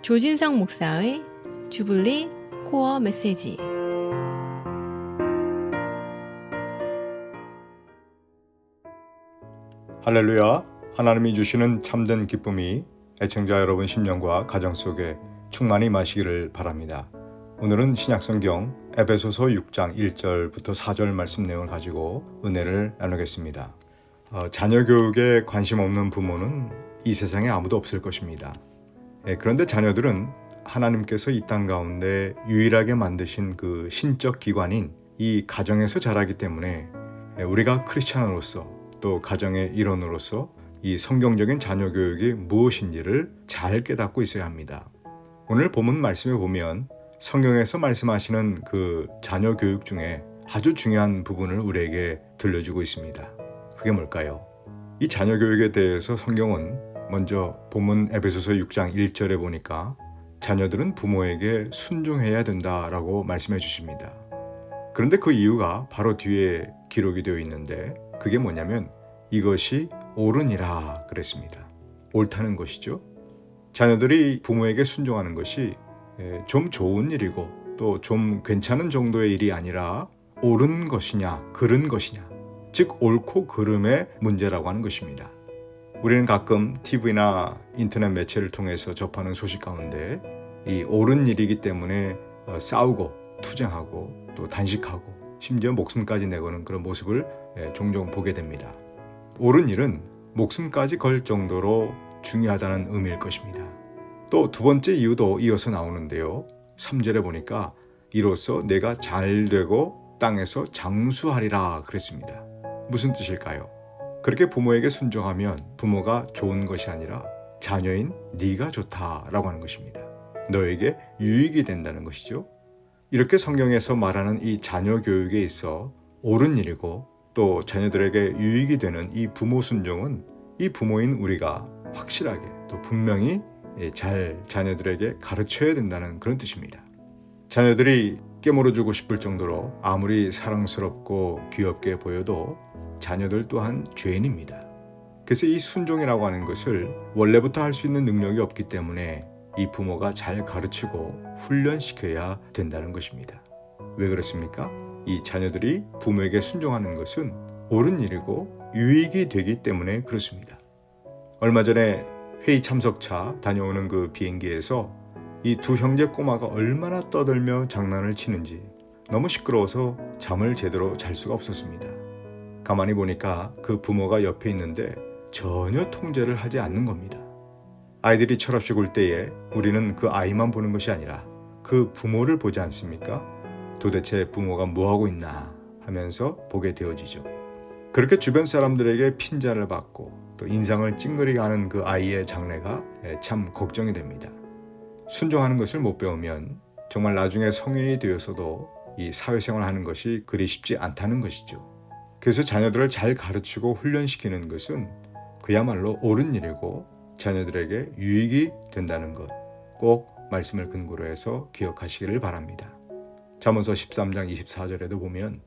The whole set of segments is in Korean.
조진성 목사의 주블리 코어 메시지. 할렐루야. 하나님이 주시는 참된 기쁨이 애청자 여러분 심령과 가정 속에 충만히 마시기를 바랍니다. 오늘은 신약성경 에베소서 6장 1절부터 4절 말씀 내용을 가지고 은혜를 나누겠습니다. 자녀 교육에 관심 없는 부모는 이 세상에 아무도 없을 것입니다. 그런데 자녀들은 하나님께서 이 땅 가운데 유일하게 만드신 그 신적 기관인 이 가정에서 자라기 때문에 우리가 크리스찬으로서 또 가정의 일원으로서 이 성경적인 자녀 교육이 무엇인지를 잘 깨닫고 있어야 합니다. 오늘 본문 말씀에 보면 성경에서 말씀하시는 그 자녀 교육 중에 아주 중요한 부분을 우리에게 들려주고 있습니다. 그게 뭘까요? 이 자녀 교육에 대해서 성경은 먼저 본문 에베소서 6장 1절에 보니까 자녀들은 부모에게 순종해야 된다라고 말씀해 주십니다. 그런데 그 이유가 바로 뒤에 기록이 되어 있는데 그게 뭐냐면 이것이 옳으니라 그랬습니다. 옳다는 것이죠. 자녀들이 부모에게 순종하는 것이 좀 좋은 일이고 또 좀 괜찮은 정도의 일이 아니라 옳은 것이냐 그른 것이냐, 즉 옳고 그름의 문제라고 하는 것입니다. 우리는 가끔 TV나 인터넷 매체를 통해서 접하는 소식 가운데 이 옳은 일이기 때문에 싸우고 투쟁하고 또 단식하고 심지어 목숨까지 내거는 그런 모습을 종종 보게 됩니다. 옳은 일은 목숨까지 걸 정도로 중요하다는 의미일 것입니다. 또 두 번째 이유도 이어서 나오는데요. 3절에 보니까 이로써 내가 잘되고 땅에서 장수하리라 그랬습니다. 무슨 뜻일까요? 그렇게 부모에게 순종하면 부모가 좋은 것이 아니라 자녀인 네가 좋다라고 하는 것입니다. 너에게 유익이 된다는 것이죠. 이렇게 성경에서 말하는 이 자녀 교육에 있어 옳은 일이고 또 자녀들에게 유익이 되는 이 부모 순종은 이 부모인 우리가 확실하게 또 분명히 잘 자녀들에게 가르쳐야 된다는 그런 뜻입니다. 자녀들이 깨물어주고 싶을 정도로 아무리 사랑스럽고 귀엽게 보여도 자녀들 또한 죄인입니다. 그래서 이 순종이라고 하는 것을 원래부터 할 수 있는 능력이 없기 때문에 이 부모가 잘 가르치고 훈련시켜야 된다는 것입니다. 왜 그렇습니까? 이 자녀들이 부모에게 순종하는 것은 옳은 일이고 유익이 되기 때문에 그렇습니다. 얼마 전에 회의 참석차 다녀오는 그 비행기에서 이 두 형제 꼬마가 얼마나 떠들며 장난을 치는지 너무 시끄러워서 잠을 제대로 잘 수가 없었습니다. 가만히 보니까 그 부모가 옆에 있는데 전혀 통제를 하지 않는 겁니다. 아이들이 철없이 굴 때에 우리는 그 아이만 보는 것이 아니라 그 부모를 보지 않습니까? 도대체 부모가 뭐하고 있나 하면서 보게 되어지죠. 그렇게 주변 사람들에게 핀잔을 받고 또 인상을 찡그리게 하는 그 아이의 장래가 참 걱정이 됩니다. 순종하는 것을 못 배우면 정말 나중에 성인이 되어서도 이 사회생활을 하는 것이 그리 쉽지 않다는 것이죠. 그래서 자녀들을 잘 가르치고 훈련시키는 것은 그야말로 옳은 일이고 자녀들에게 유익이 된다는 것 꼭 말씀을 근거로 해서 기억하시기를 바랍니다. 잠언서 13장 24절에도 보면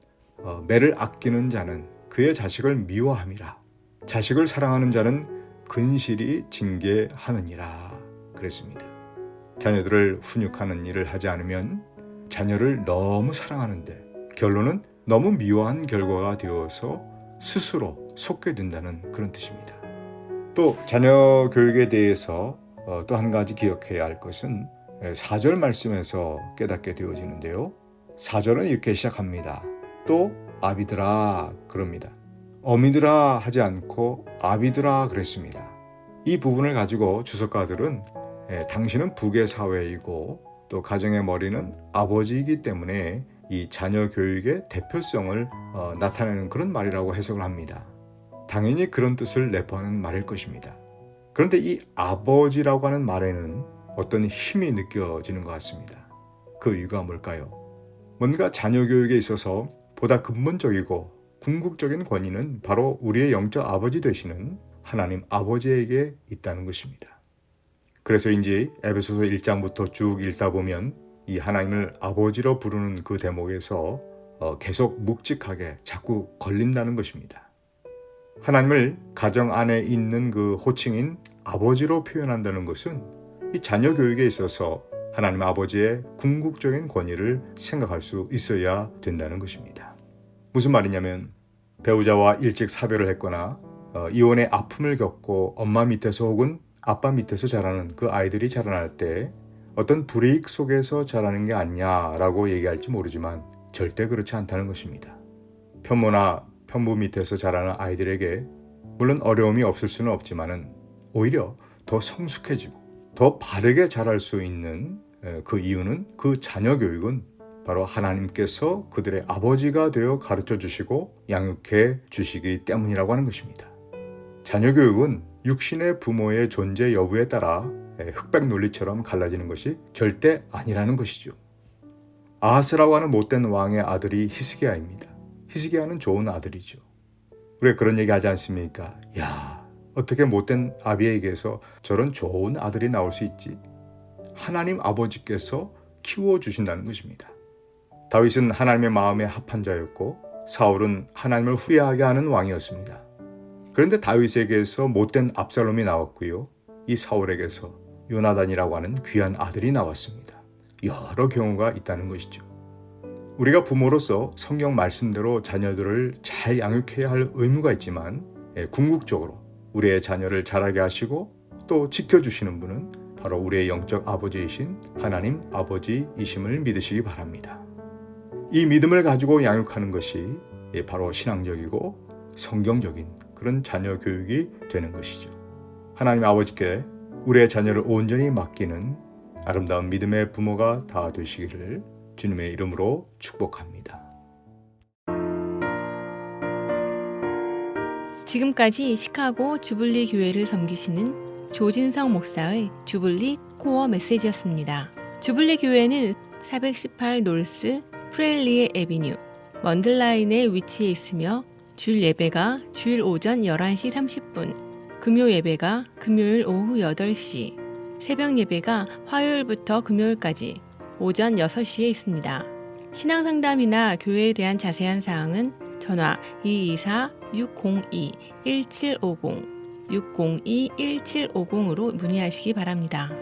매를 아끼는 자는 그의 자식을 미워함이라 자식을 사랑하는 자는 근실이 징계하느니라 그랬습니다. 자녀들을 훈육하는 일을 하지 않으면 자녀를 너무 사랑하는데 결론은 너무 미워한 결과가 되어서 스스로 속게 된다는 그런 뜻입니다. 또 자녀 교육에 대해서 또 한 가지 기억해야 할 것은 4절 말씀에서 깨닫게 되어지는데요. 4절은 이렇게 시작합니다. 또 아비들아 그럽니다. 어미들아 하지 않고 아비들아 그랬습니다. 이 부분을 가지고 주석가들은 당신은 북의 사회이고 또 가정의 머리는 아버지이기 때문에 이 자녀 교육의 대표성을 나타내는 그런 말이라고 해석을 합니다. 당연히 그런 뜻을 내포하는 말일 것입니다. 그런데 이 아버지라고 하는 말에는 어떤 힘이 느껴지는 것 같습니다. 그 이유가 뭘까요? 뭔가 자녀 교육에 있어서 보다 근본적이고 궁극적인 권위는 바로 우리의 영적 아버지 되시는 하나님 아버지에게 있다는 것입니다. 그래서인지 에베소서 1장부터 쭉 읽다 보면 이 하나님을 아버지로 부르는 그 대목에서 계속 묵직하게 자꾸 걸린다는 것입니다. 하나님을 가정 안에 있는 그 호칭인 아버지로 표현한다는 것은 이 자녀 교육에 있어서 하나님 아버지의 궁극적인 권위를 생각할 수 있어야 된다는 것입니다. 무슨 말이냐면 배우자와 일찍 사별을 했거나 이혼의 아픔을 겪고 엄마 밑에서 혹은 아빠 밑에서 자라는 그 아이들이 자라날 때 어떤 불이익 속에서 자라는 게 아니냐라고 얘기할지 모르지만 절대 그렇지 않다는 것입니다. 편모나 편부 밑에서 자라는 아이들에게 물론 어려움이 없을 수는 없지만은 오히려 더 성숙해지고 더 바르게 자랄 수 있는 그 이유는 그 자녀 교육은 바로 하나님께서 그들의 아버지가 되어 가르쳐 주시고 양육해 주시기 때문이라고 하는 것입니다. 자녀 교육은 육신의 부모의 존재 여부에 따라 흑백 논리처럼 갈라지는 것이 절대 아니라는 것이죠. 아하스라고 하는 못된 왕의 아들이 히스기야입니다. 히스기야는 좋은 아들이죠. 우리가 그런 얘기 하지 않습니까? 야, 어떻게 못된 아비에게서 저런 좋은 아들이 나올 수 있지? 하나님 아버지께서 키워주신다는 것입니다. 다윗은 하나님의 마음에 합한 자였고 사울은 하나님을 후회하게 하는 왕이었습니다. 그런데 다윗에게서 못된 압살롬이 나왔고요. 이 사울에게서 요나단이라고 하는 귀한 아들이 나왔습니다. 여러 경우가 있다는 것이죠. 우리가 부모로서 성경 말씀대로 자녀들을 잘 양육해야 할 의무가 있지만 궁극적으로 우리의 자녀를 자라게 하시고 또 지켜주시는 분은 바로 우리의 영적 아버지이신 하나님 아버지이심을 믿으시기 바랍니다. 이 믿음을 가지고 양육하는 것이 바로 신앙적이고 성경적인 그런 자녀 교육이 되는 것이죠. 하나님 아버지께 우리의 자녀를 온전히 맡기는 아름다운 믿음의 부모가 다 되시기를 주님의 이름으로 축복합니다. 지금까지 시카고 주블리 교회를 섬기시는 조진성 목사의 주블리 코어 메시지였습니다. 주블리 교회는 418 노스 프레일리에 에비뉴 먼들라인에 위치해 있으며 주일 예배가 주일 오전 11시 30분, 금요 예배가 금요일 오후 8시, 새벽 예배가 화요일부터 금요일까지 오전 6시에 있습니다. 신앙상담이나 교회에 대한 자세한 사항은 전화 224-602-1750, 602-1750으로 문의하시기 바랍니다.